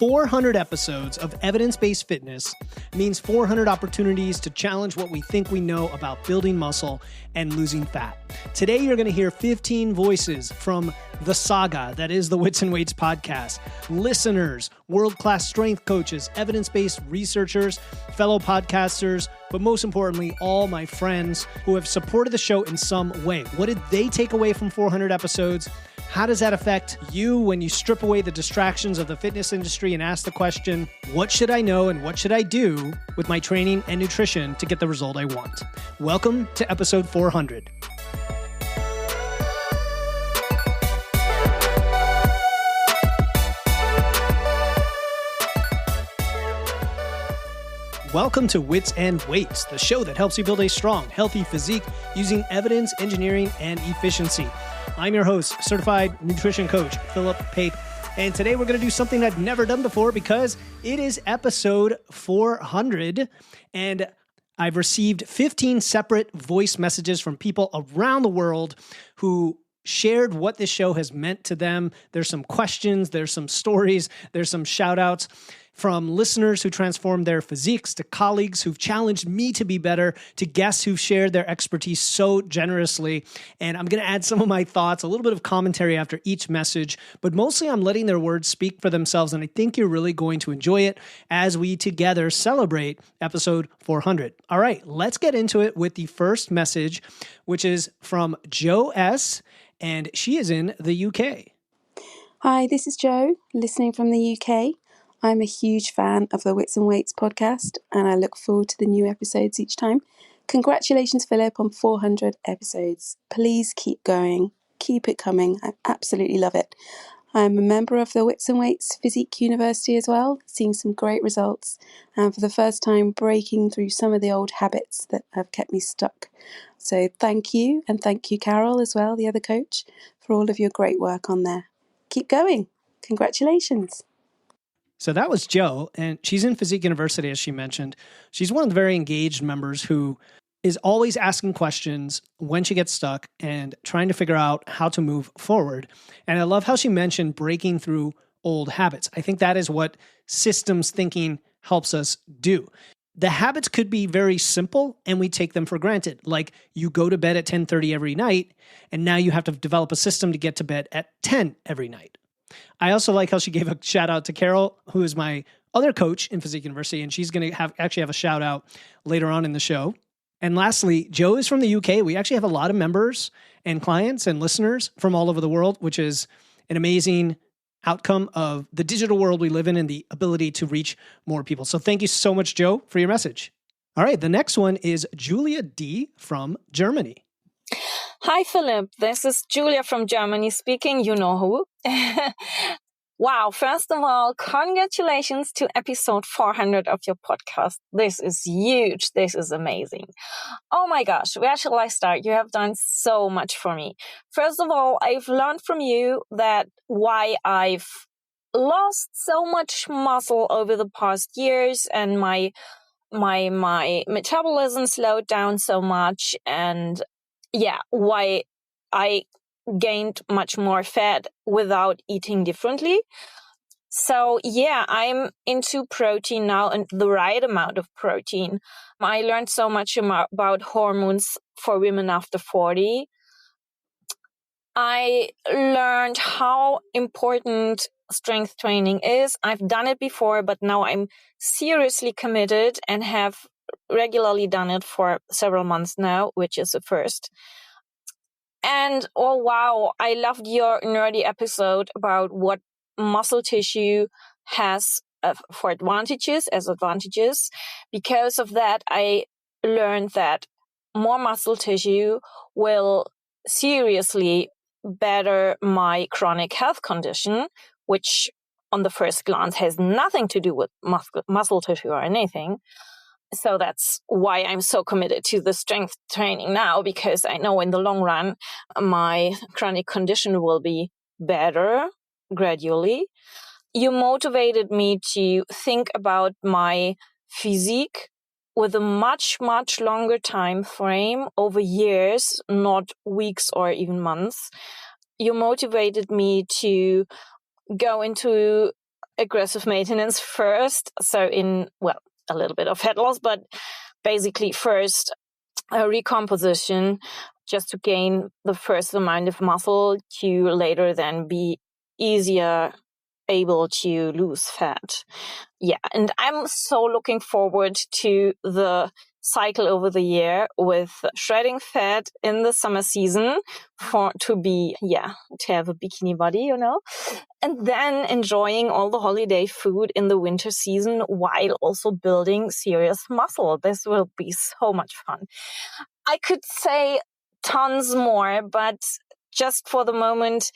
400 episodes of evidence-based fitness means 400 opportunities to challenge what we think we know about building muscle and losing fat. Today, you're going to hear 15 voices from the saga that is the Wits and Weights podcast, listeners, world-class strength coaches, evidence-based researchers, fellow podcasters, but most importantly, all my friends who have supported the show in some way. What did they take away from 400 episodes? How does that affect you when you strip away the distractions of the fitness industry and ask the question, what should I know and what should I do with my training and nutrition to get the result I want? Welcome to episode 400. Welcome to Wits and Weights, the show that helps you build a strong, healthy physique using evidence, engineering, and efficiency. I'm your host, certified nutrition coach, Philip Pape, and today we're going to do something I've never done before because it is episode 400, and I've received 15 separate voice messages from people around the world who shared what this show has meant to them. There's some questions, there's some stories, there's some shout outs from listeners who transformed their physiques, to colleagues who've challenged me to be better, to guests who've shared their expertise so generously. And I'm going to add some of my thoughts, a little bit of commentary after each message, but mostly I'm letting their words speak for themselves. And I think you're really going to enjoy it as we together celebrate episode 400. All right, let's get into it with the first message, which is from Jo S., and she is in the UK. Hi, this is Jo, listening from the UK. I'm a huge fan of the Wits and Weights podcast, and I look forward to the new episodes each time. Congratulations, Philip, on 400 episodes. Please keep going. Keep it coming. I absolutely love it. I'm a member of the Wits and Weights Physique University as well, seeing some great results, and for the first time breaking through some of the old habits that have kept me stuck. So thank you, and thank you, Carol, as well, the other coach, for all of your great work on there. Keep going. Congratulations. So that was Jo, and she's in Physique University, as she mentioned. She's one of the very engaged members who is always asking questions when she gets stuck and trying to figure out how to move forward. And I love how she mentioned breaking through old habits. I think that is what systems thinking helps us do. The habits could be very simple and we take them for granted. Like you go to bed at 10:30 every night, and now you have to develop a system to get to bed at 10 every night. I also like how she gave a shout out to Carol, who is my other coach in Physique University, and she's going to have a shout out later on in the show. And lastly, Jo is from the UK. We actually have a lot of members and clients and listeners from all over the world, which is an amazing outcome of the digital world we live in and the ability to reach more people. So thank you so much, Jo, for your message. All right, the next one is Julia D. from Germany. Hi, Philip. This is Julia from Germany speaking. You know who. Wow. First of all, congratulations to episode 400 of your podcast. This is huge. This is amazing. Oh my gosh. Where shall I start? You have done so much for me. First of all, I've learned from you that why I've lost so much muscle over the past years and my metabolism slowed down so much, and why I gained much more fat without eating differently. So I'm into protein now, and the right amount of protein. I learned so much about hormones for women after 40. I learned how important strength training is. I've done it before, but now I'm seriously committed and have regularly done it for several months now, which is a first. And oh wow, I loved your nerdy episode about what muscle tissue has for advantages. Because of that, I learned that more muscle tissue will seriously better my chronic health condition, which on the first glance has nothing to do with muscle tissue or anything. So that's why I'm so committed to the strength training now, because I know in the long run, my chronic condition will be better gradually. You motivated me to think about my physique with a much, much longer time frame over years, not weeks or even months. You motivated me to go into aggressive maintenance first. So a little bit of fat loss, but basically first a recomposition just to gain the first amount of muscle to later then be easier able to lose fat. Yeah, and I'm so looking forward to the cycle over the year with shredding fat in the summer season to have a bikini body, and then enjoying all the holiday food in the winter season while also building serious muscle. This will be so much fun. I could say tons more, but just for the moment,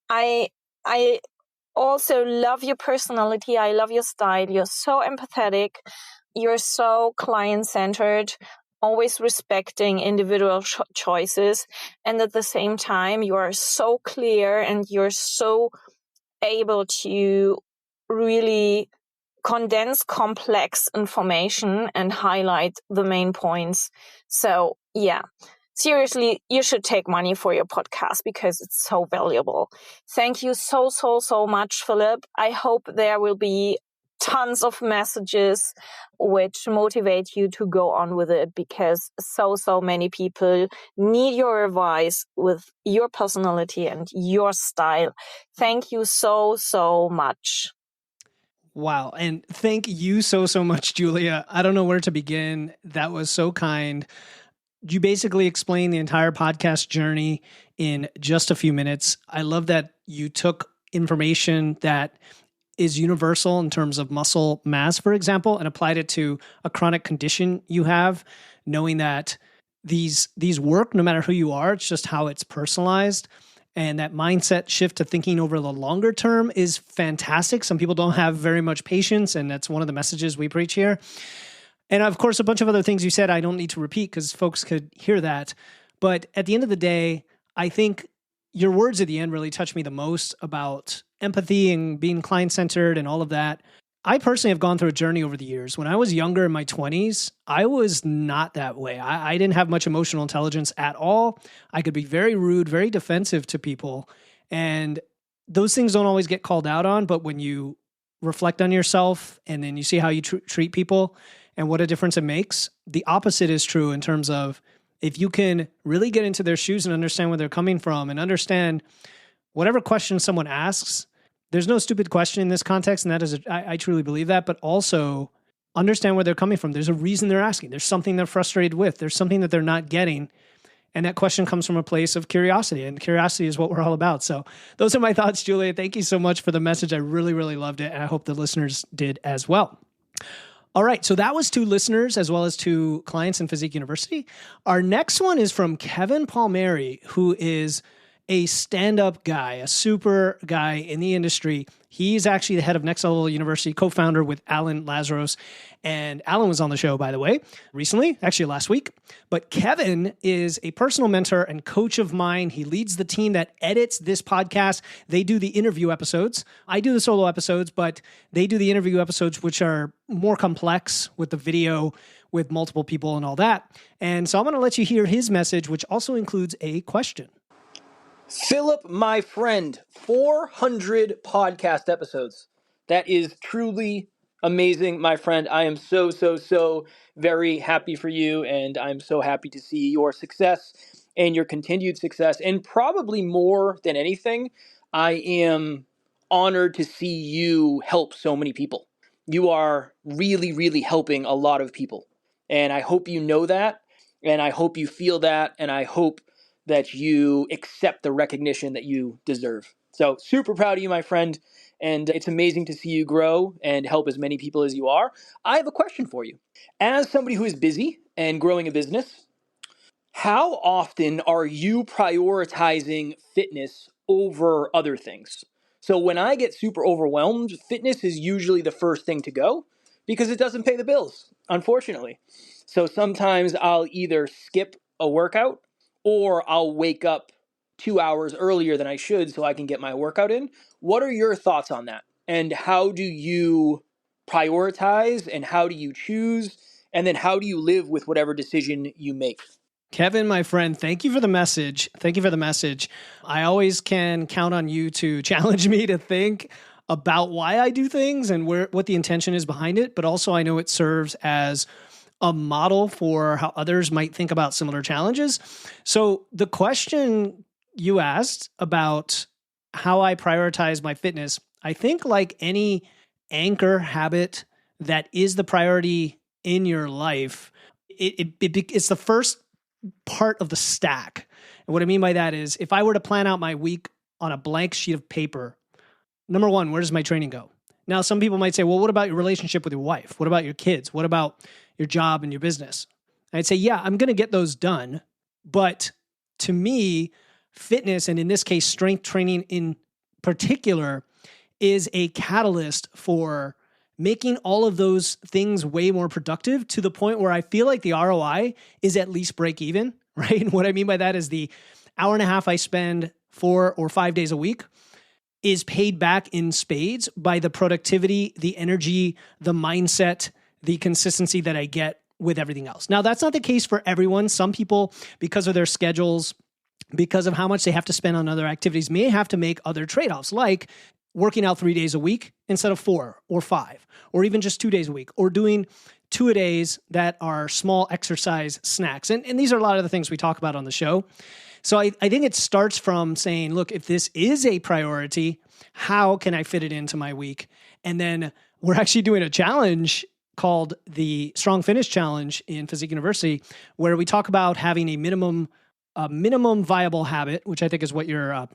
I also love your personality. I love your style. You're so empathetic. You're so client-centered, always respecting individual choices. And at the same time, you are so clear and you're so able to really condense complex information and highlight the main points. So yeah, seriously, you should take money for your podcast because it's so valuable. Thank you so much, Philip. I hope there will be tons of messages which motivate you to go on with it because so many people need your advice with your personality and your style. Thank you so much. Wow. And thank you so much, Julia. I don't know where to begin. That was so kind. You basically explained the entire podcast journey in just a few minutes. I love that you took information that is universal in terms of muscle mass, for example, and applied it to a chronic condition you have, knowing that these work no matter who you are. It's just how it's personalized. And that mindset shift to thinking over the longer term is fantastic. Some people don't have very much patience, and that's one of the messages we preach here. And of course, a bunch of other things you said I don't need to repeat because folks could hear that. But at the end of the day, I think your words at the end really touched me the most about empathy and being client-centered and all of that. I personally have gone through a journey over the years. When I was younger in my 20s, I was not that way. I didn't have much emotional intelligence at all. I could be very rude, very defensive to people. And those things don't always get called out on, but when you reflect on yourself and then you see how you treat people and what a difference it makes, the opposite is true in terms of if you can really get into their shoes and understand where they're coming from and understand whatever question someone asks. There's no stupid question in this context, and that is, I truly believe that, but also understand where they're coming from. There's a reason they're asking. There's something they're frustrated with. There's something that they're not getting, and that question comes from a place of curiosity, and curiosity is what we're all about. So those are my thoughts, Julia. Thank you so much for the message. I really loved it, and I hope the listeners did as well. All right, so that was 2 listeners as well as 2 clients in Physique University. Our next one is from Kevin Palmieri, who is a stand-up guy, a super guy in the industry. He's actually the head of Next Level University, co-founder with Allan Lazarus. And Allan was on the show, by the way, recently, actually last week. But Kevin is a personal mentor and coach of mine. He leads the team that edits this podcast. They do the interview episodes. I do the solo episodes, but they do the interview episodes, which are more complex with the video, with multiple people and all that. And so I'm going to let you hear his message, which also includes a question. Philip, my friend, 400 podcast episodes. That is truly amazing, my friend. I am so very happy for you, and I'm so happy to see your success and your continued success. And probably more than anything, I am honored to see you help so many people. You are really helping a lot of people. And I hope you know that, and I hope you feel that, and I hope that you accept the recognition that you deserve. So super proud of you, my friend. And it's amazing to see you grow and help as many people as you are. I have a question for you. As somebody who is busy and growing a business, how often are you prioritizing fitness over other things? So when I get super overwhelmed, fitness is usually the first thing to go because it doesn't pay the bills, unfortunately. So sometimes I'll either skip a workout or I'll wake up 2 hours earlier than I should so I can get my workout in. What are your thoughts on that? And how do you prioritize and how do you choose? And then how do you live with whatever decision you make? Kevin, my friend, thank you for the message. I always can count on you to challenge me to think. about why I do things and what the intention is behind it, but also I know it serves as a model for how others might think about similar challenges. So the question you asked about how I prioritize my fitness, I think like any anchor habit that is the priority in your life, it's the first part of the stack. And what I mean by that is if I were to plan out my week on a blank sheet of paper, number one, where does my training go? Now, some people might say, well, what about your relationship with your wife? What about your kids? What about your job and your business? And I'd say, yeah, I'm going to get those done. But to me, fitness, and in this case, strength training in particular, is a catalyst for making all of those things way more productive to the point where I feel like the ROI is at least break even, right? And what I mean by that is the hour and a half I spend 4 or 5 days a week is paid back in spades by the productivity, the energy, the mindset, the consistency that I get with everything else. Now, that's not the case for everyone. Some people, because of their schedules, because of how much they have to spend on other activities, may have to make other trade-offs, like working out 3 days a week instead of 4 or 5, or even just 2 days a week, or doing 2-a-days that are small exercise snacks. And these are a lot of the things we talk about on the show. So I think it starts from saying, look, if this is a priority, how can I fit it into my week? And then we're actually doing a challenge called the Strong Finish Challenge in Physique University, where we talk about having a minimum viable habit, which I think is what your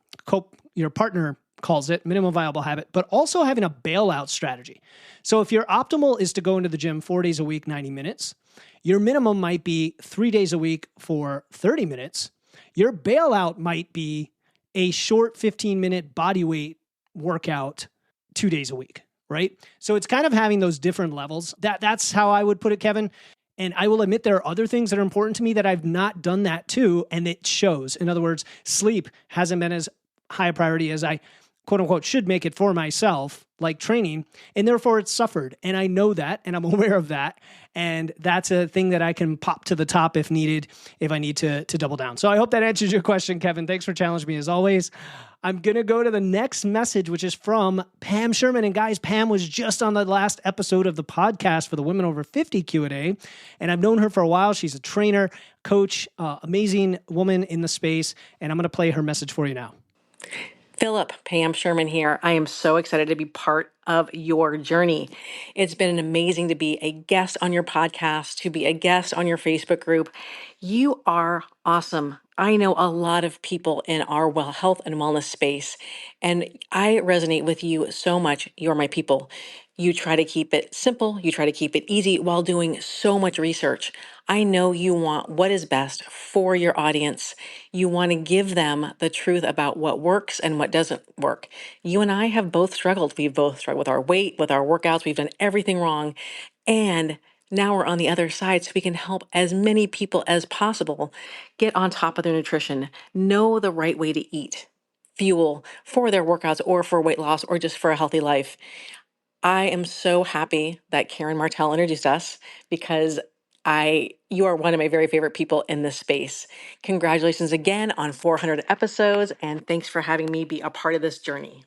partner calls it, minimum viable habit, but also having a bailout strategy. So if your optimal is to go into the gym 4 days a week, 90 minutes, your minimum might be 3 days a week for 30 minutes. Your bailout might be a short 15-minute body weight workout 2 days a week, right? So it's kind of having those different levels. That's how I would put it, Kevin. And I will admit there are other things that are important to me that I've not done that too, and it shows. In other words, sleep hasn't been as high a priority as I, quote unquote, should make it for myself, like training, and therefore it's suffered. And I know that, and I'm aware of that. And that's a thing that I can pop to the top if needed, if I need to double down. So I hope that answers your question, Kevin. Thanks for challenging me as always. I'm going to go to the next message, which is from Pam Sherman. And guys, Pam was just on the last episode of the podcast for the Women Over 50 Q&A. And I've known her for a while. She's a trainer, coach, amazing woman in the space. And I'm going to play her message for you now. Philip, Pam Sherman here. I am so excited to be part of your journey. It's been amazing to be a guest on your podcast, to be a guest on your Facebook group. You are awesome. I know a lot of people in our health and wellness space, and I resonate with you so much. You're my people. You try to keep it simple. You try to keep it easy while doing so much research. I know you want what is best for your audience. You want to give them the truth about what works and what doesn't work. You and I have both struggled. We've both struggled with our weight, with our workouts. We've done everything wrong. And now we're on the other side so we can help as many people as possible get on top of their nutrition, know the right way to eat, fuel for their workouts or for weight loss or just for a healthy life. I am so happy that Karen Martell introduced us because you are one of my very favorite people in this space. Congratulations again on 400 episodes, and thanks for having me be a part of this journey.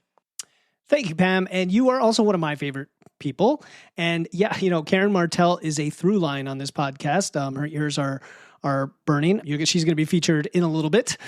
Thank you, Pam. And you are also one of my favorite people. And yeah, Karen Martell is a through line on this podcast. Her ears are burning. She's going to be featured in a little bit.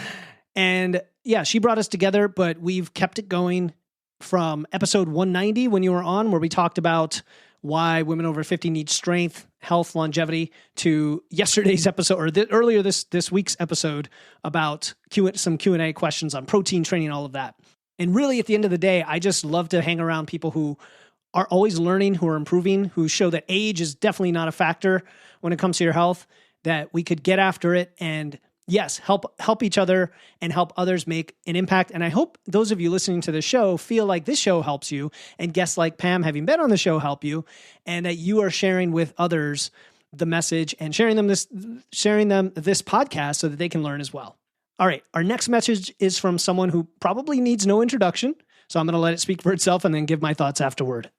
And yeah, she brought us together, but we've kept it going from episode 190 when you were on, where we talked about why women over 50 need strength, health, longevity, to yesterday's episode, or earlier this week's episode about some Q&A questions on protein training, all of that. And really, at the end of the day, I just love to hang around people who are always learning, who are improving, who show that age is definitely not a factor when it comes to your health, that we could get after it and yes, help each other and help others make an impact. And I hope those of you listening to the show feel like this show helps you, and guests like Pam, having been on the show, help you, and that you are sharing with others the message and sharing them this podcast so that they can learn as well. All right, our next message is from someone who probably needs no introduction, so I'm going to let it speak for itself and then give my thoughts afterward.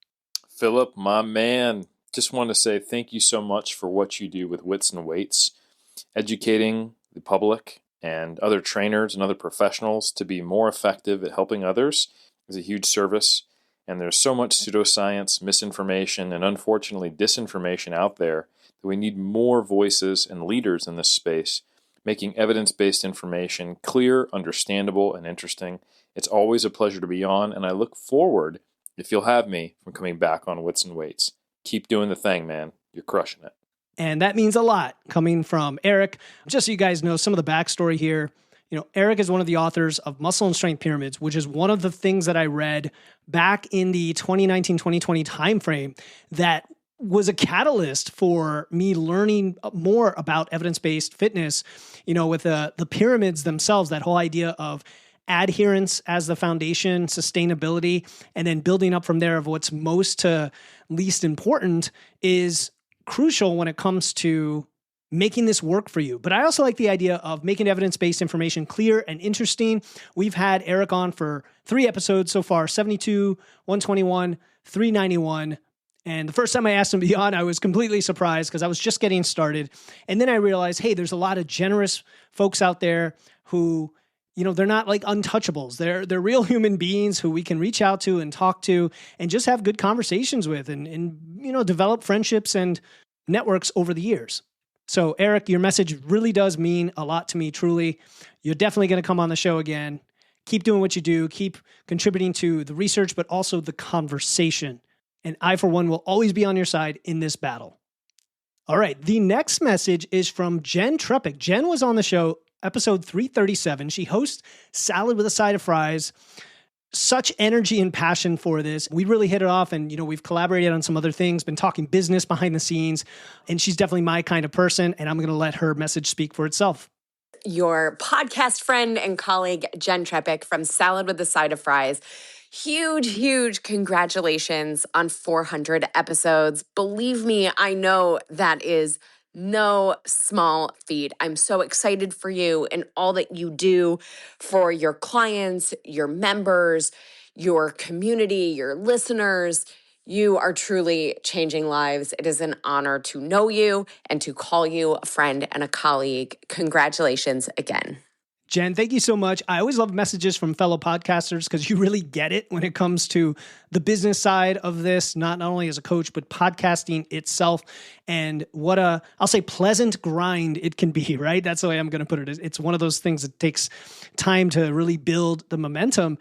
Philip, my man, just want to say thank you so much for what you do with Wits and Weights, educating the public and other trainers and other professionals to be more effective at helping others is a huge service. And there's so much pseudoscience, misinformation, and unfortunately disinformation out there that we need more voices and leaders in this space, making evidence-based information clear, understandable, and interesting. It's always a pleasure to be on, and I look forward, if you'll have me, from coming back on Wits and Weights. Keep doing the thing, man. You're crushing it. And that means a lot coming from Eric. Just so you guys know some of the backstory here. Eric is one of the authors of Muscle and Strength Pyramids, which is one of the things that I read back in the 2019-2020 timeframe that was a catalyst for me learning more about evidence-based fitness, with the pyramids themselves, that whole idea of adherence as the foundation, sustainability, and then building up from there of what's most to least important is crucial when it comes to making this work for you. But I also like the idea of making evidence-based information clear and interesting. We've had Eric on for 3 episodes so far, 72, 121, 391. And the first time I asked him to be on, I was completely surprised because I was just getting started. And then I realized, hey, there's a lot of generous folks out there who, they're not like untouchables. They're real human beings who we can reach out to and talk to and just have good conversations with and develop friendships and networks over the years. So, Eric, your message really does mean a lot to me, truly. You're definitely going to come on the show again. Keep doing what you do. Keep contributing to the research, but also the conversation. And I, for one, will always be on your side in this battle. All right, the next message is from Jenn Trepeck. Jenn was on the show, episode 337. She hosts Salad with a Side of Fries. Such energy and passion for this. We really hit it off, and we've collaborated on some other things, been talking business behind the scenes, and she's definitely my kind of person, and I'm going to let her message speak for itself. Your podcast friend and colleague, Jenn Trepeck from Salad with a Side of Fries. Huge congratulations on 400 episodes. Believe me, I know that is no small feat. I'm so excited for you and all that you do for your clients, your members, your community, your listeners. You are truly changing lives. It is an honor to know you and to call you a friend and a colleague. Congratulations again. Jenn, thank you so much. I always love messages from fellow podcasters because you really get it when it comes to the business side of this, not only as a coach, but podcasting itself. And what I'll say pleasant grind it can be, right? That's the way I'm going to put it. It's one of those things that takes time to really build the momentum.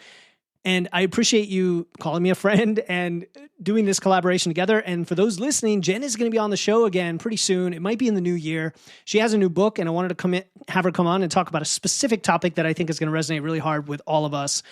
And I appreciate you calling me a friend and doing this collaboration together. And for those listening, Jenn is going to be on the show again pretty soon. It might be in the new year. She has a new book, and I wanted to have her come on and talk about a specific topic that I think is going to resonate really hard with all of us.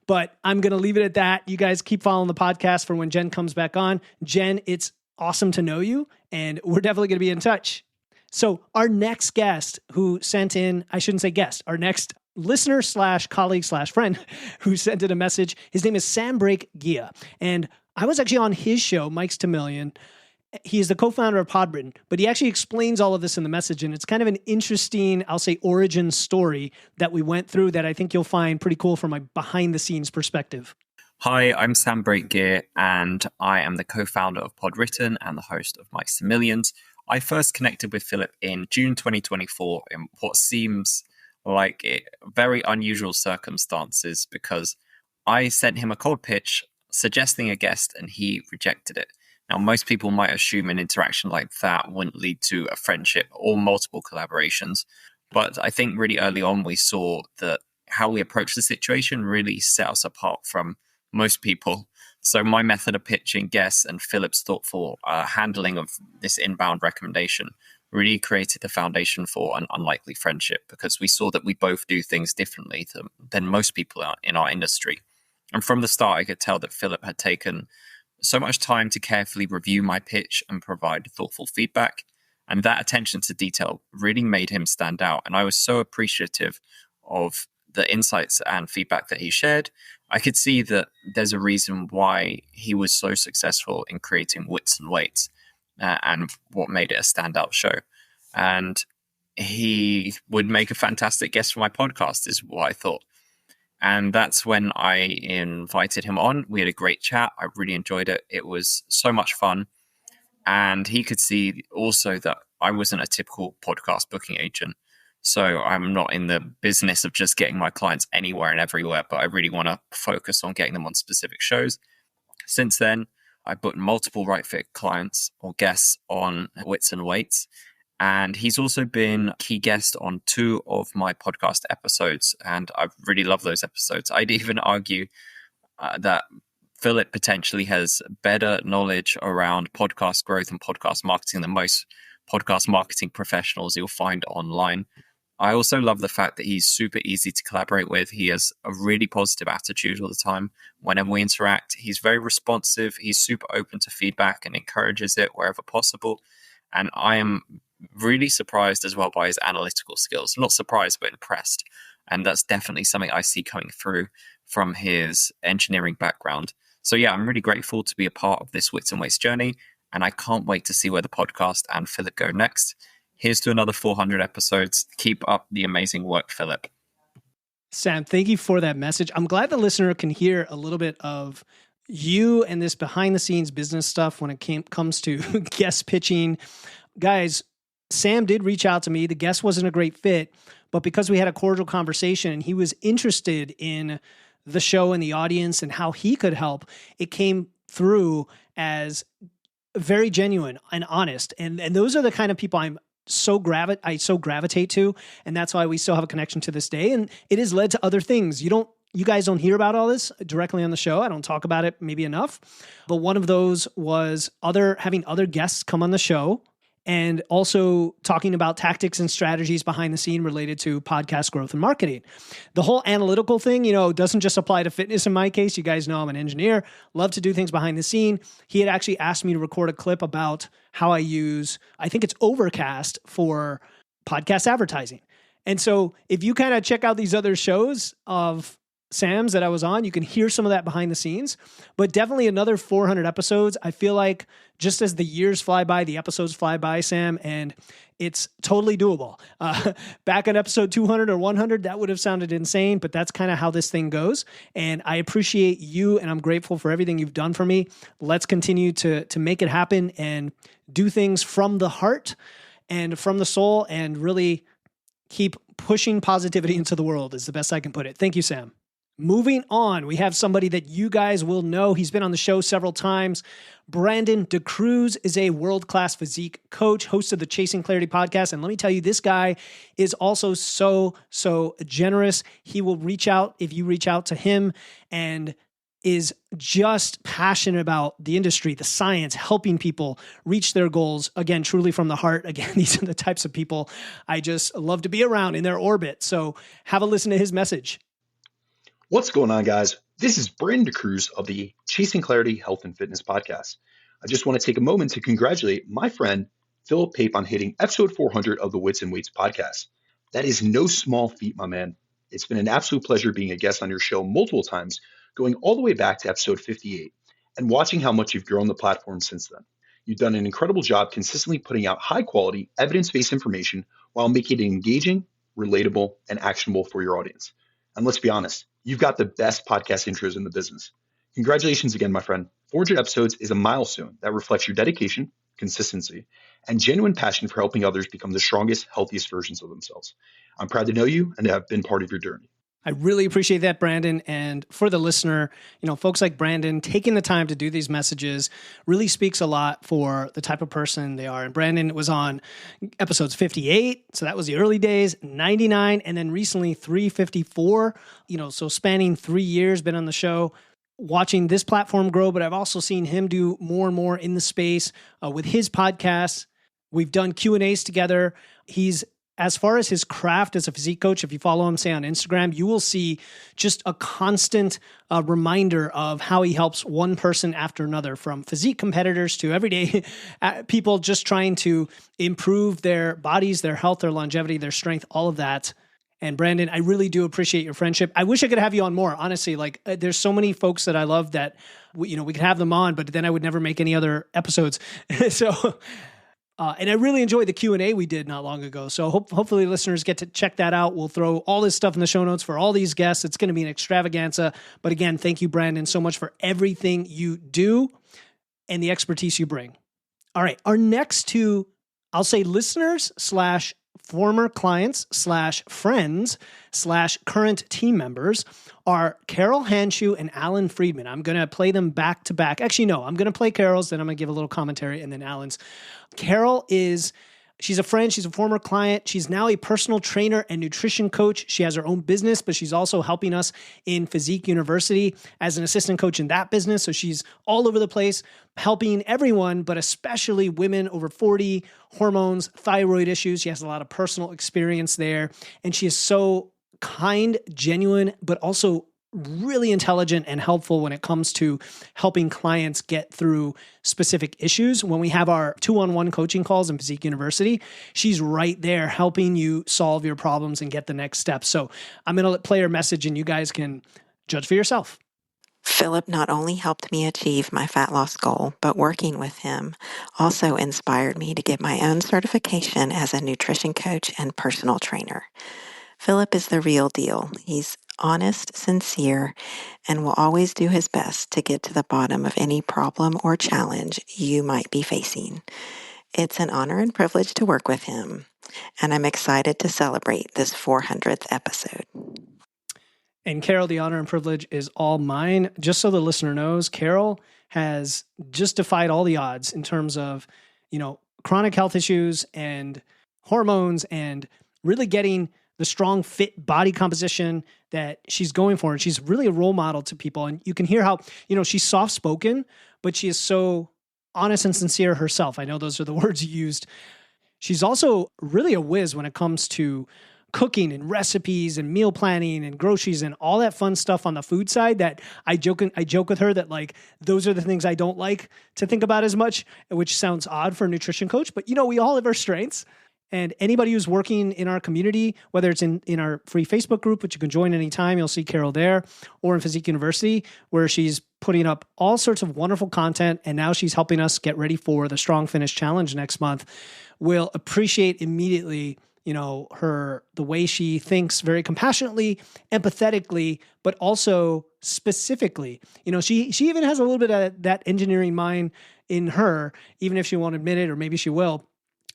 But I'm going to leave it at that. You guys keep following the podcast for when Jenn comes back on. Jenn, it's awesome to know you, and we're definitely going to be in touch. So our next guest who sent in, I shouldn't say guest, our next listener / colleague / friend who sent in a message. His name is Brake Guia. And I was actually on his show, Mike's to Million. He is the co-founder of Podbritain, but he actually explains all of this in the message. And it's kind of an interesting, I'll say, origin story that we went through that I think you'll find pretty cool from a behind the scenes perspective. Hi, I'm Brake Guia, and I am the co-founder of Podbritain and the host of Mike's to Millions. I first connected with Philip in June 2024 in what seems like very unusual circumstances, because I sent him a cold pitch suggesting a guest and he rejected it. Now, most people might assume an interaction like that wouldn't lead to a friendship or multiple collaborations. But I think really early on, we saw that how we approached the situation really set us apart from most people. So my method of pitching guests and Philip's thoughtful handling of this inbound recommendation really created the foundation for an unlikely friendship, because we saw that we both do things differently than most people in our industry. And from the start, I could tell that Philip had taken so much time to carefully review my pitch and provide thoughtful feedback. And that attention to detail really made him stand out. And I was so appreciative of the insights and feedback that he shared. I could see that there's a reason why he was so successful in creating Wits and Weights. And what made it a standout show. And he would make a fantastic guest for my podcast, is what I thought. And that's when I invited him on. We had a great chat. I really enjoyed it. It was so much fun. And he could see also that I wasn't a typical podcast booking agent. So I'm not in the business of just getting my clients anywhere and everywhere, but I really want to focus on getting them on specific shows. Since then, I booked multiple Right Fit clients or guests on Wits and Weights. And he's also been a key guest on 2 of my podcast episodes. And I really love those episodes. I'd even argue that Philip potentially has better knowledge around podcast growth and podcast marketing than most podcast marketing professionals you'll find online. I also love the fact that he's super easy to collaborate with. He has a really positive attitude all the time. Whenever we interact, he's very responsive. He's super open to feedback and encourages it wherever possible. And I am really surprised as well by his analytical skills. Not surprised, but impressed. And that's definitely something I see coming through from his engineering background. So yeah, I'm really grateful to be a part of this Wits and Weights journey. And I can't wait to see where the podcast and Philip go next. Here's to another 400 episodes. Keep up the amazing work, Philip. Sam, thank you for that message. I'm glad the listener can hear a little bit of you and this behind the scenes business stuff when it comes to guest pitching. Guys, Sam did reach out to me. The guest wasn't a great fit, but because we had a cordial conversation and he was interested in the show and the audience and how he could help, it came through as very genuine and honest. And those are the kind of people I so gravitate to. And that's why we still have a connection to this day. And it has led to other things. You guys don't hear about all this directly on the show. I don't talk about it maybe enough. But one of those was having other guests come on the show and also talking about tactics and strategies behind the scene related to podcast growth and marketing. The whole analytical thing, doesn't just apply to fitness in my case. You guys know I'm an engineer, love to do things behind the scene. He had actually asked me to record a clip about how I think it's Overcast for podcast advertising. And so if you kind of check out these other shows of Sam's that I was on, you can hear some of that behind the scenes, but definitely another 400 episodes. I feel like just as the years fly by, the episodes fly by, Sam, and it's totally doable. Back at episode 200 or 100, that would have sounded insane, but that's kind of how this thing goes. And I appreciate you, and I'm grateful for everything you've done for me. Let's continue to make it happen and do things from the heart and from the soul and really keep pushing positivity into the world is the best I can put it. Thank you, Sam. Moving on, we have somebody that you guys will know. He's been on the show several times. Brandon DaCruz is a world-class physique coach, host of the Chasing Clarity podcast. And let me tell you, this guy is also so generous. He will reach out if you reach out to him and is just passionate about the industry, the science, helping people reach their goals. Again, truly from the heart. Again, these are the types of people I just love to be around in their orbit. So have a listen to his message. What's going on, guys? This is Brandon DaCruz of the Chasing Clarity Health and Fitness podcast. I just want to take a moment to congratulate my friend Philip Pape on hitting episode 400 of the Wits and Weights podcast. That is no small feat, my man. It's been an absolute pleasure being a guest on your show multiple times, going all the way back to episode 58, and watching how much you've grown the platform since then. You've done an incredible job consistently putting out high-quality, evidence-based information while making it engaging, relatable, and actionable for your audience. And let's be honest, you've got the best podcast intros in the business. Congratulations again, my friend. 400 episodes is a milestone that reflects your dedication, consistency, and genuine passion for helping others become the strongest, healthiest versions of themselves. I'm proud to know you and to have been part of your journey. I really appreciate that, Brandon. And for the listener, folks like Brandon taking the time to do these messages really speaks a lot for the type of person they are. And Brandon was on episodes 58. So that was the early days, 99, and then recently 354, so spanning 3 years, been on the show, watching this platform grow. But I've also seen him do more and more in the space with his podcasts. We've done Q&As together. As far as his craft as a physique coach, if you follow him, say on Instagram, you will see just a constant reminder of how he helps one person after another, from physique competitors to everyday people just trying to improve their bodies, their health, their longevity, their strength, all of that. And Brandon, I really do appreciate your friendship. I wish I could have you on more, honestly. There's so many folks that I love that, we could have them on, but then I would never make any other episodes. And I really enjoyed the Q&A we did not long ago. So hopefully listeners get to check that out. We'll throw all this stuff in the show notes for all these guests. It's going to be an extravaganza. But again, thank you, Brandon, so much for everything you do and the expertise you bring. All right. Our next two, I'll say listeners / former clients / friends / current team members are Carol Hanshew and Allan Friedman. I'm going to play them back to back. Actually, no, I'm going to play Carol's, then I'm going to give a little commentary, and then Allan's. Carol she's a friend. She's a former client. She's now a personal trainer and nutrition coach. She has her own business, but she's also helping us in Physique University as an assistant coach in that business. So she's all over the place, helping everyone, but especially women over 40, hormones, thyroid issues. She has a lot of personal experience there. And she is so kind, genuine, but also really intelligent and helpful when it comes to helping clients get through specific issues. When we have our 2-on-1 coaching calls in Physique University, she's right there helping you solve your problems and get the next step. So I'm going to play her message and you guys can judge for yourself. Philip not only helped me achieve my fat loss goal, but working with him also inspired me to get my own certification as a nutrition coach and personal trainer. Philip is the real deal. He's honest, sincere, and will always do his best to get to the bottom of any problem or challenge you might be facing. It's an honor and privilege to work with him, and I'm excited to celebrate this 400th episode. And Carol, the honor and privilege is all mine. Just so the listener knows, Carol has just defied all the odds in terms of, chronic health issues and hormones and really getting the strong, fit body composition that she's going for. And she's really a role model to people. And you can hear how, she's soft-spoken, but she is so honest and sincere herself. I know those are the words you used. She's also really a whiz when it comes to cooking and recipes and meal planning and groceries and all that fun stuff on the food side that I joke with her that those are the things I don't like to think about as much, which sounds odd for a nutrition coach, but we all have our strengths. And anybody who's working in our community, whether it's in our free Facebook group, which you can join anytime, you'll see Carol there, or in Physique University, where she's putting up all sorts of wonderful content. And now she's helping us get ready for the Strong Finish Challenge next month. We'll appreciate immediately, the way she thinks very compassionately, empathetically, but also specifically. She even has a little bit of that engineering mind in her, even if she won't admit it, or maybe she will,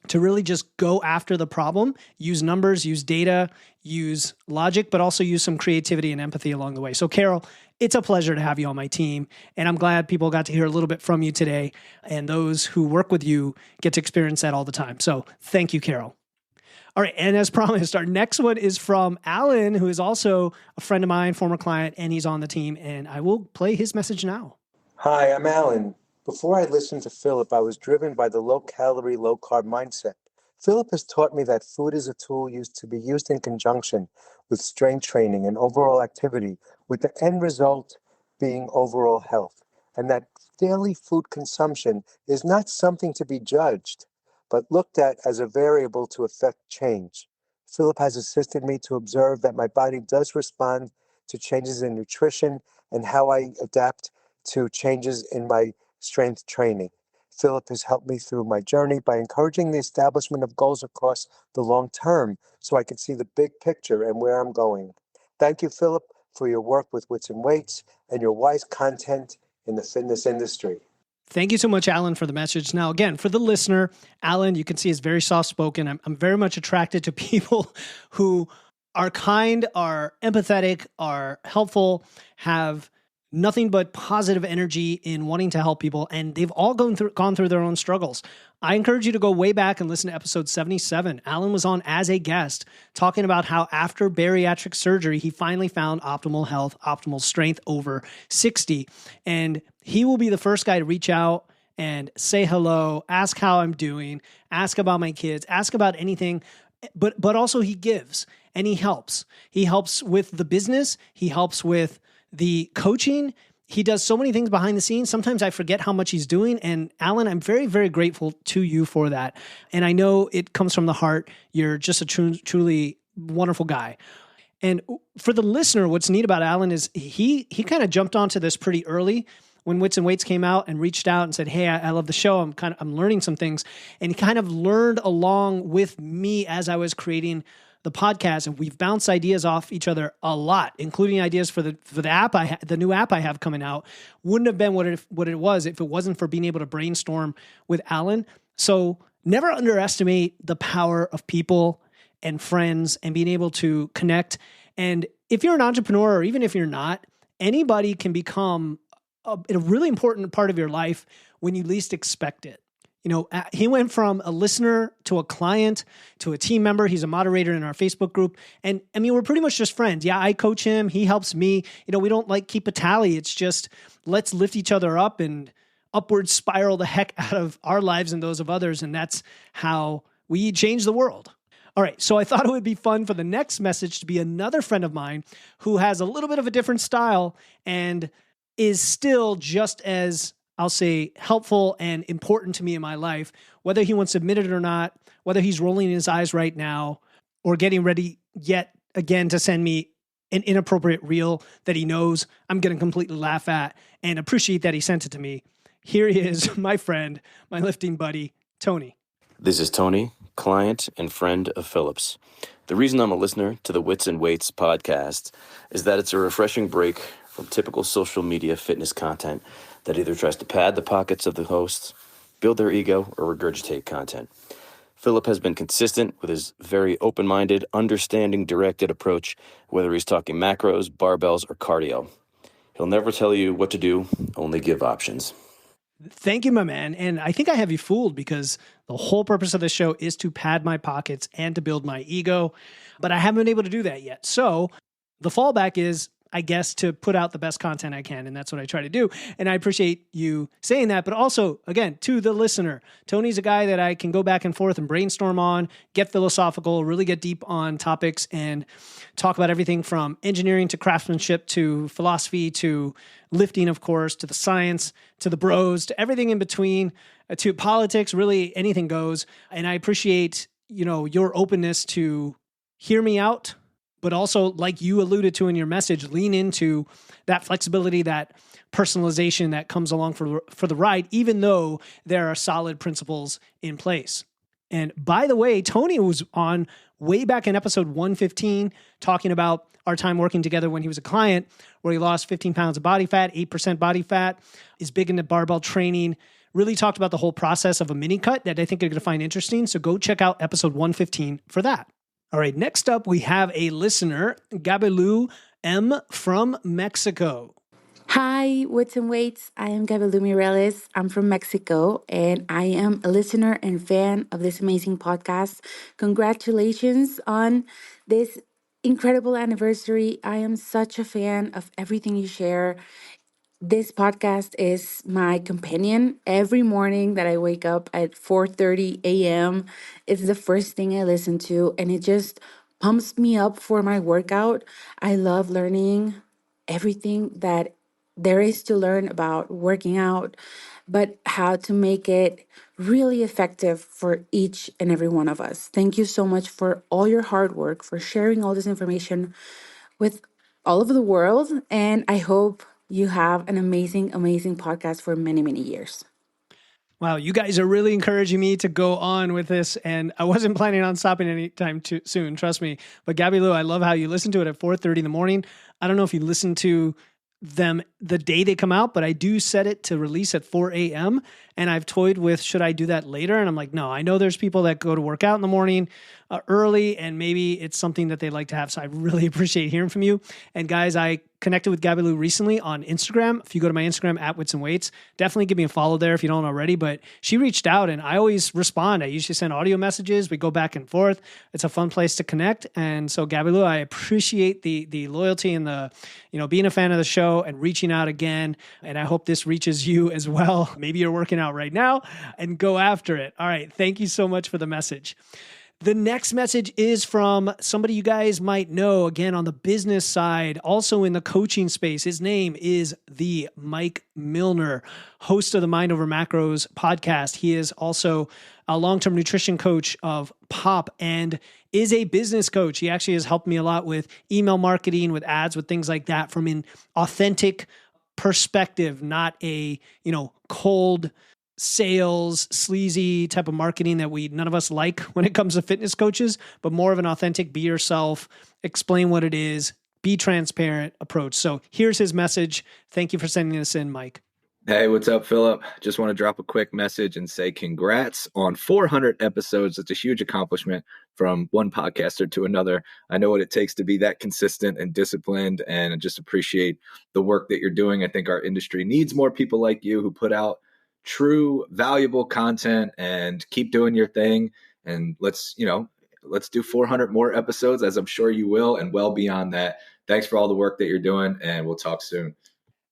to really just go after the problem, use numbers, use data, use logic, but also use some creativity and empathy along the way. So Carol, it's a pleasure to have you on my team. And I'm glad people got to hear a little bit from you today. And those who work with you get to experience that all the time. So thank you, Carol. All right. And as promised, our next one is from Allan, who is also a friend of mine, former client, and he's on the team. And I will play his message now. Hi, I'm Allan. Before I listened to Philip, I was driven by the low-calorie, low-carb mindset. Philip has taught me that food is a tool to be used in conjunction with strength training and overall activity, with the end result being overall health, and that daily food consumption is not something to be judged, but looked at as a variable to affect change. Philip has assisted me to observe that my body does respond to changes in nutrition and how I adapt to changes in my strength training. Philip has helped me through my journey by encouraging the establishment of goals across the long term so I can see the big picture and where I'm going. Thank you, Philip, for your work with Wits and Weights and your wise content in the fitness industry. Thank you so much, Allan, for the message. Now, again, for the listener, Allan, you can see is very soft-spoken. I'm very much attracted to people who are kind, are empathetic, are helpful, have nothing but positive energy in wanting to help people, and they've all gone through their own struggles. I encourage you to go way back and listen to episode 77. Allan was on as a guest talking about how after bariatric surgery, he finally found optimal health, optimal strength over 60. And he will be the first guy to reach out and say hello, ask how I'm doing, ask about my kids, ask about anything. But also he gives and he helps. He helps with the business. He helps with the coaching. He does so many things behind the scenes. Sometimes I forget how much he's doing. And Allan, I'm very, very grateful to you for that. And I know it comes from the heart. You're just a truly wonderful guy. And for the listener, what's neat about Allan is he kind of jumped onto this pretty early when Wits and Weights came out and reached out and said, hey, I love the show. I'm learning some things. And he kind of learned along with me as I was creating the podcast, and we've bounced ideas off each other a lot, including ideas for the app the new app I have coming out. Wouldn't have been what it was if it wasn't for being able to brainstorm with Allan. So never underestimate the power of people and friends and being able to connect. And if you're an entrepreneur, or even if you're not, anybody can become a really important part of your life when you least expect it. He went from a listener to a client to a team member. He's a moderator in our Facebook group. And I mean, we're pretty much just friends. Yeah, I coach him. He helps me. We don't keep a tally. It's just, let's lift each other up and upward spiral the heck out of our lives and those of others. And that's how we change the world. All right. So I thought it would be fun for the next message to be another friend of mine who has a little bit of a different style and is still just as, I'll say, helpful and important to me in my life, whether he wants to admit it or not, whether he's rolling his eyes right now or getting ready yet again to send me an inappropriate reel that he knows I'm going to completely laugh at and appreciate that he sent it to me. Here he is, my friend, my lifting buddy, Tony. This is Tony, client and friend of Philip's. The reason I'm a listener to the Wits and Weights podcast is that it's a refreshing break from typical social media fitness content that either tries to pad the pockets of the hosts, build their ego, or regurgitate content. Philip has been consistent with his very open-minded, understanding, directed approach, whether he's talking macros, barbells, or cardio. He'll never tell you what to do, only give options. Thank you, my man. And I think I have you fooled because the whole purpose of the show is to pad my pockets and to build my ego, but I haven't been able to do that yet. So the fallback is, I guess, to put out the best content I can. And that's what I try to do. And I appreciate you saying that. But also, again, to the listener, Tony's a guy that I can go back and forth and brainstorm on, get philosophical, really get deep on topics and talk about everything from engineering to craftsmanship to philosophy to lifting, of course, to the science, to the bros, to everything in between, to politics, really anything goes. And I appreciate, your openness to hear me out, but also, like you alluded to in your message, lean into that flexibility, that personalization that comes along for the ride, even though there are solid principles in place. And by the way, Tony was on way back in episode 115 talking about our time working together when he was a client, where he lost 15 pounds of body fat, 8% body fat, is big into barbell training, really talked about the whole process of a mini cut that I think you're going to find interesting. So go check out episode 115 for that. All right, next up, we have a listener, Gabilu M from Mexico. Hi, Wits and Weights. I am Gabilu M. I'm from Mexico, and I am a listener and fan of this amazing podcast. Congratulations on this incredible anniversary. I am such a fan of everything you share. This podcast is my companion every morning that I wake up at 4:30 a.m. It's the first thing I listen to, and it just pumps me up for my workout. I love learning everything that there is to learn about working out, but how to make it really effective for each and every one of us. Thank you so much for all your hard work, for sharing all this information with all over the world. And I hope you have an amazing, amazing podcast for many, many years. Wow, you guys are really encouraging me to go on with this, and I wasn't planning on stopping anytime too soon, trust me. But Gabilu, I love how you listen to it at 4:30 in the morning. I don't know if you listen to them the day they come out, but I do set it to release at 4 a.m. And I've toyed with, should I do that later? And I'm like, no, I know there's people that go to work out in the morning early, and maybe it's something that they'd like to have. So I really appreciate hearing from you. And guys, I connected with Gabilu recently on Instagram. If you go to my Instagram at Wits and Weights, definitely give me a follow there if you don't already. But she reached out and I always respond. I usually send audio messages. We go back and forth. It's a fun place to connect. And so Gabilu, I appreciate the loyalty and the, being a fan of the show and reaching out again. And I hope this reaches you as well. Maybe you're working out right now and go after it. All right. Thank you so much for the message. The next message is from somebody you guys might know, again, on the business side, also in the coaching space. His name is the Mike Millner, host of the Mind Over Macros podcast. He is also a long-term nutrition coach of POP and is a business coach. He actually has helped me a lot with email marketing, with ads, with things like that from an authentic perspective, not a, cold sales, sleazy type of marketing that none of us like when it comes to fitness coaches, but more of an authentic, be yourself, explain what it is, be transparent approach. So here's his message. Thank you for sending this in, Mike. Hey, what's up, Philip? Just want to drop a quick message and say congrats on 400 episodes. It's a huge accomplishment from one podcaster to another. I know what it takes to be that consistent and disciplined, and I just appreciate the work that you're doing. I think our industry needs more people like you who put out true, valuable content, and keep doing your thing. And let's do 400 more episodes, as I'm sure you will, and well beyond that. Thanks for all the work that you're doing, and we'll talk soon.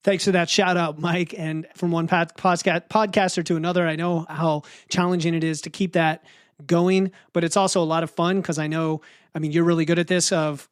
Thanks for that shout out, Mike. And from one podcaster to another, I know how challenging it is to keep that going, but it's also a lot of fun because you're really good at this of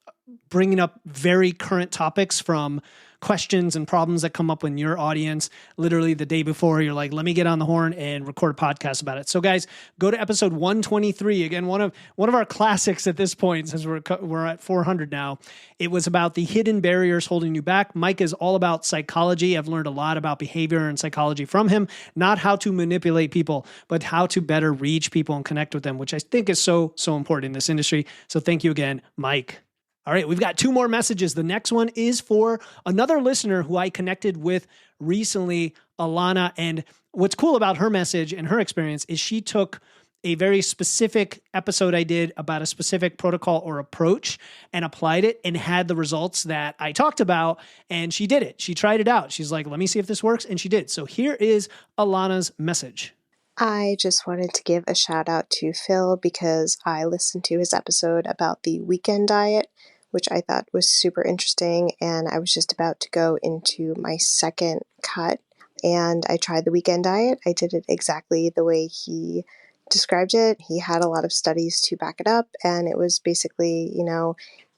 bringing up very current topics from questions and problems that come up in your audience. Literally the day before, you're like, let me get on the horn and record a podcast about it. So guys, go to episode 123. Again, one of our classics at this point, since we're at 400 now. It was about the hidden barriers holding you back. Mike is all about psychology. I've learned a lot about behavior and psychology from him, not how to manipulate people, but how to better reach people and connect with them, which I think is so, so important in this industry. So thank you again, Mike. All right, we've got two more messages. The next one is for another listener who I connected with recently, Alana. And what's cool about her message and her experience is she took a very specific episode I did about a specific protocol or approach and applied it and had the results that I talked about. And she did it. She tried it out. She's like, let me see if this works. And she did. So here is Alana's message. I just wanted to give a shout out to Phil because I listened to his episode about the weekend diet, which I thought was super interesting. And I was just about to go into my second cut and I tried the weekend diet. I did it exactly the way he described it. He had a lot of studies to back it up. And it was basically,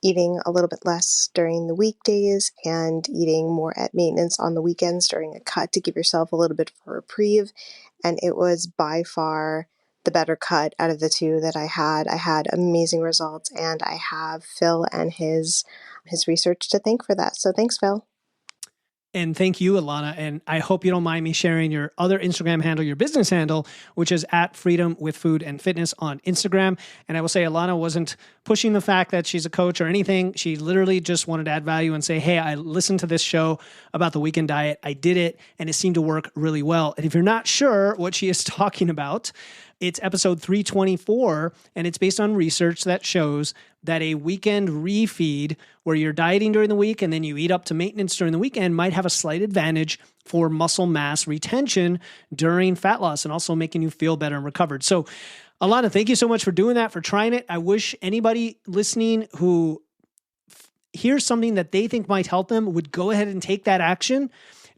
eating a little bit less during the weekdays and eating more at maintenance on the weekends during a cut to give yourself a little bit of a reprieve. And it was by far the better cut out of the two that I had. I had amazing results, and I have Phil and his research to thank for that. So thanks, Phil. And thank you, Alana. And I hope you don't mind me sharing your other Instagram handle, your business handle, which is at Freedom with Food and Fitness on Instagram. And I will say Alana wasn't pushing the fact that she's a coach or anything. She literally just wanted to add value and say, hey, I listened to this show about the weekend diet. I did it, and it seemed to work really well. And if you're not sure what she is talking about, it's episode 324, and it's based on research that shows that a weekend refeed where you're dieting during the week and then you eat up to maintenance during the weekend might have a slight advantage for muscle mass retention during fat loss and also making you feel better and recovered. So, Alana, thank you so much for doing that, for trying it. I wish anybody listening who hears something that they think might help them would go ahead and take that action,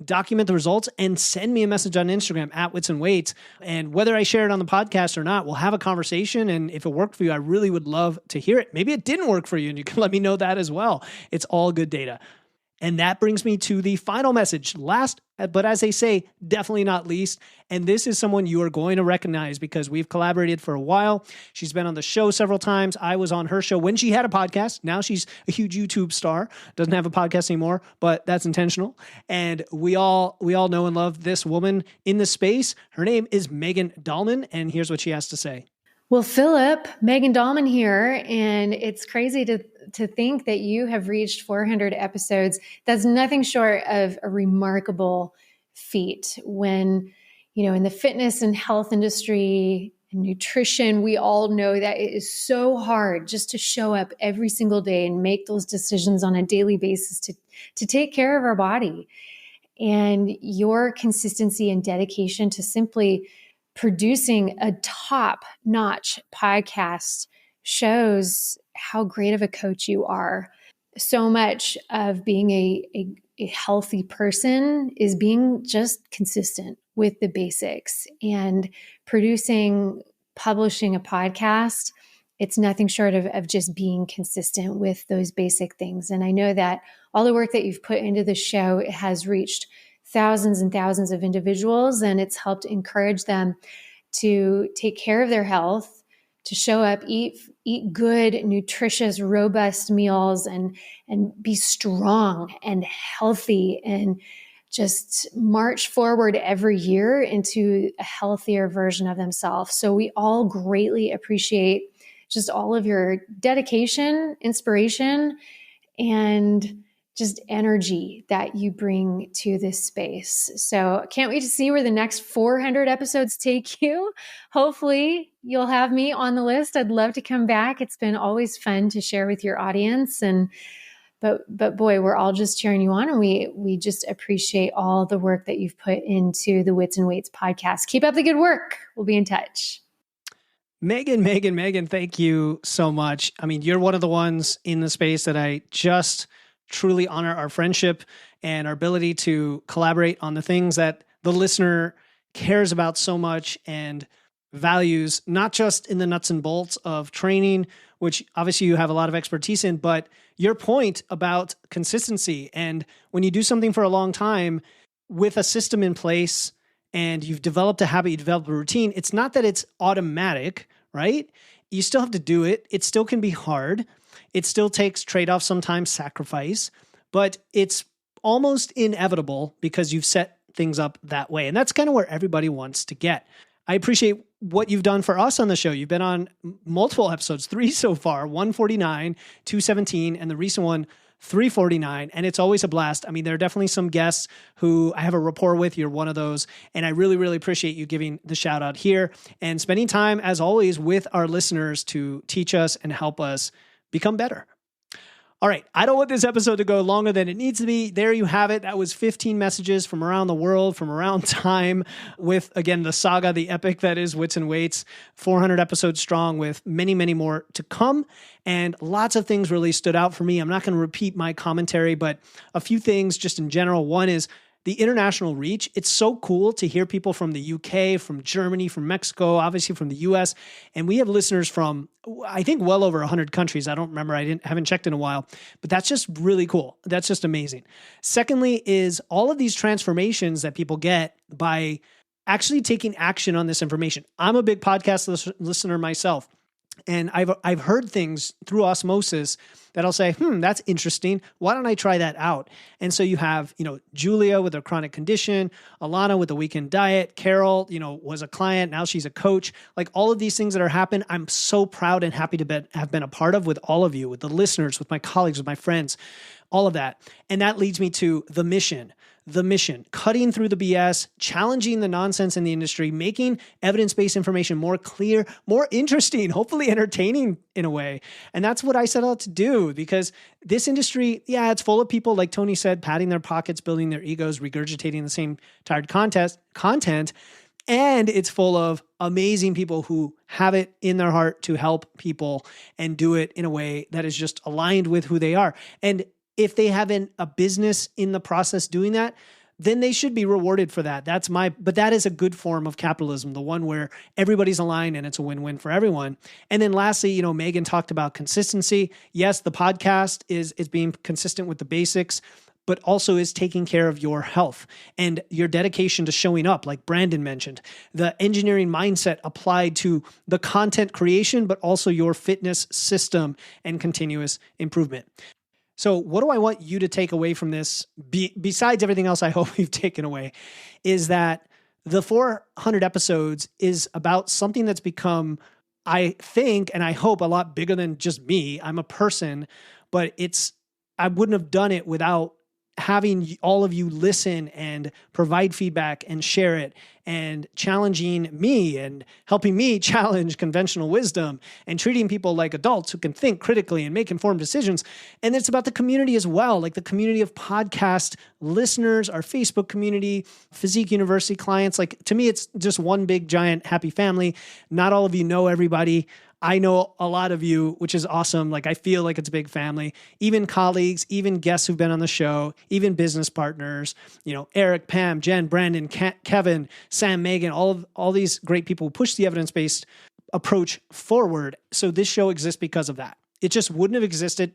document the results, and send me a message on Instagram at Wits and Weights. And whether I share it on the podcast or not, we'll have a conversation. And if it worked for you, I really would love to hear it. Maybe it didn't work for you, and you can let me know that as well. It's all good data. And that brings me to the final message. Last, but as they say, definitely not least. And this is someone you are going to recognize because we've collaborated for a while. She's been on the show several times. I was on her show when she had a podcast. Now she's a huge YouTube star. Doesn't have a podcast anymore, but that's intentional. And we all know and love this woman in the space. Her name is Megan Dahlman. And here's what she has to say. Well, Philip, Megan Dahlman here, and it's crazy to think that you have reached 400 episodes. That's nothing short of a remarkable feat. When, in the fitness and health industry and nutrition, we all know that it is so hard just to show up every single day and make those decisions on a daily basis to take care of our body. And your consistency and dedication to simply producing a top-notch podcast shows how great of a coach you are. So much of being a healthy person is being just consistent with the basics. And publishing a podcast, it's nothing short of just being consistent with those basic things. And I know that all the work that you've put into the show has reached thousands and thousands of individuals, and it's helped encourage them to take care of their health, to show up, eat good, nutritious, robust meals, and be strong and healthy, and just march forward every year into a healthier version of themselves. So we all greatly appreciate just all of your dedication, inspiration, and just energy that you bring to this space. So can't wait to see where the next 400 episodes take you. Hopefully you'll have me on the list. I'd love to come back. It's been always fun to share with your audience. But boy, we're all just cheering you on, and we just appreciate all the work that you've put into the Wits and Weights podcast. Keep up the good work. We'll be in touch. Megan, thank you so much. I mean, you're one of the ones in the space that I just truly honor our friendship and our ability to collaborate on the things that the listener cares about so much and values, not just in the nuts and bolts of training, which obviously you have a lot of expertise in, but your point about consistency. And when you do something for a long time with a system in place and you've developed a habit, you develop a routine, it's not that it's automatic, right? You still have to do it. It still can be hard. It still takes trade-offs, sometimes sacrifice, but it's almost inevitable because you've set things up that way. And that's kind of where everybody wants to get. I appreciate what you've done for us on the show. You've been on multiple episodes, 3 so far, 149, 217, and the recent one, 349. And it's always a blast. I mean, there are definitely some guests who I have a rapport with. You're one of those. And I really, really appreciate you giving the shout out here and spending time, as always, with our listeners to teach us and help us become better. All right. I don't want this episode to go longer than it needs to be. There you have it. That was 15 messages from around the world, from around time, with, again, the saga, the epic that is Wits and Weights, 400 episodes strong with many, many more to come. And lots of things really stood out for me. I'm not going to repeat my commentary, but a few things just in general. One is the international reach. It's so cool to hear people from the UK, from Germany, from Mexico, obviously from the US. And we have listeners from, I think, well over 100 countries. I don't remember. Haven't checked in a while, but that's just really cool. That's just amazing. Secondly is all of these transformations that people get by actually taking action on this information. I'm a big podcast listener myself. And I've heard things through osmosis that I'll say, that's interesting. Why don't I try that out? And so you have, Julia with her chronic condition, Alana with the weekend diet, Carol, was a client. Now she's a coach. Like all of these things that are happening, I'm so proud and happy to have been a part of with all of you, with the listeners, with my colleagues, with my friends, all of that. And that leads me to the mission, cutting through the BS, challenging the nonsense in the industry, making evidence-based information more clear, more interesting, hopefully entertaining in a way. And that's what I set out to do, because this industry, it's full of people, like Tony said, patting their pockets, building their egos, regurgitating the same tired content. And it's full of amazing people who have it in their heart to help people and do it in a way that is just aligned with who they are. And if they have a business in the process doing that, then they should be rewarded for that. But that is a good form of capitalism, the one where everybody's aligned and it's a win-win for everyone. And then lastly, Megan talked about consistency. Yes, the podcast is being consistent with the basics, but also is taking care of your health and your dedication to showing up, like Brandon mentioned, the engineering mindset applied to the content creation, but also your fitness system and continuous improvement. So what do I want you to take away from this, besides everything else I hope you've taken away, is that the 400 episodes is about something that's become, I think, and I hope, a lot bigger than just me. I'm a person, but I wouldn't have done it without having all of you listen and provide feedback and share it and challenging me and helping me challenge conventional wisdom and treating people like adults who can think critically and make informed decisions. And it's about the community as well, like the community of podcast listeners, our Facebook community, Physique University clients. Like, to me, it's just one big giant happy family. Not all of you know everybody. I know a lot of you, which is awesome. Like, I feel like it's a big family, even colleagues, even guests who've been on the show, even business partners, Eric, Pam, Jenn, Brandon, Kevin, Sam, Megan, all these great people who push the evidence-based approach forward. So this show exists because of that. It just wouldn't have existed,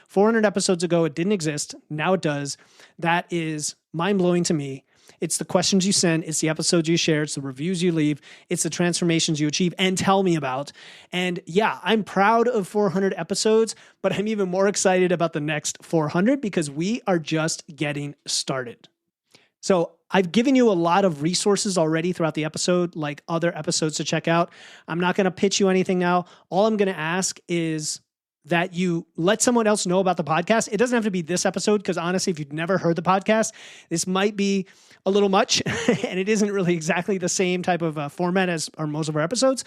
400 episodes ago. It didn't exist. Now it does. That is mind-blowing to me. It's the questions you send. It's the episodes you share. It's the reviews you leave. It's the transformations you achieve and tell me about. And yeah, I'm proud of 400 episodes, but I'm even more excited about the next 400 because we are just getting started. So I've given you a lot of resources already throughout the episode, like other episodes to check out. I'm not going to pitch you anything now. All I'm going to ask is that you let someone else know about the podcast. It doesn't have to be this episode, because honestly, if you've never heard the podcast, this might be a little much and it isn't really exactly the same type of format as are most of our episodes.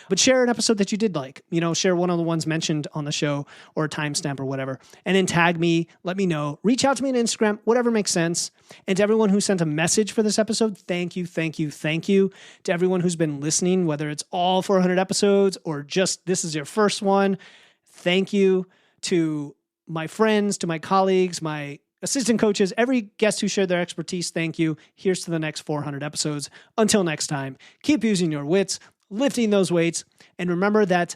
But share an episode that you did like, share one of the ones mentioned on the show or a timestamp or whatever, and then tag me, let me know, reach out to me on Instagram, whatever makes sense. And to everyone who sent a message for this episode, thank you, thank you, thank you. To everyone who's been listening, whether it's all 400 episodes or just this is your first one, thank you. To my friends, to my colleagues, my assistant coaches, every guest who shared their expertise, thank you. Here's to the next 400 episodes. Until next time, keep using your wits, lifting those weights, and remember that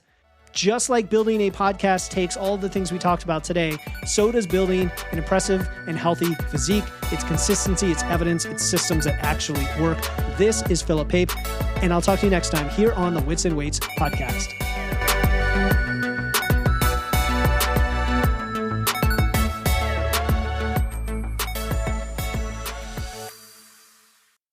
just like building a podcast takes all the things we talked about today, so does building an impressive and healthy physique. It's consistency, it's evidence, it's systems that actually work. This is Philip Pape, and I'll talk to you next time here on the Wits and Weights podcast.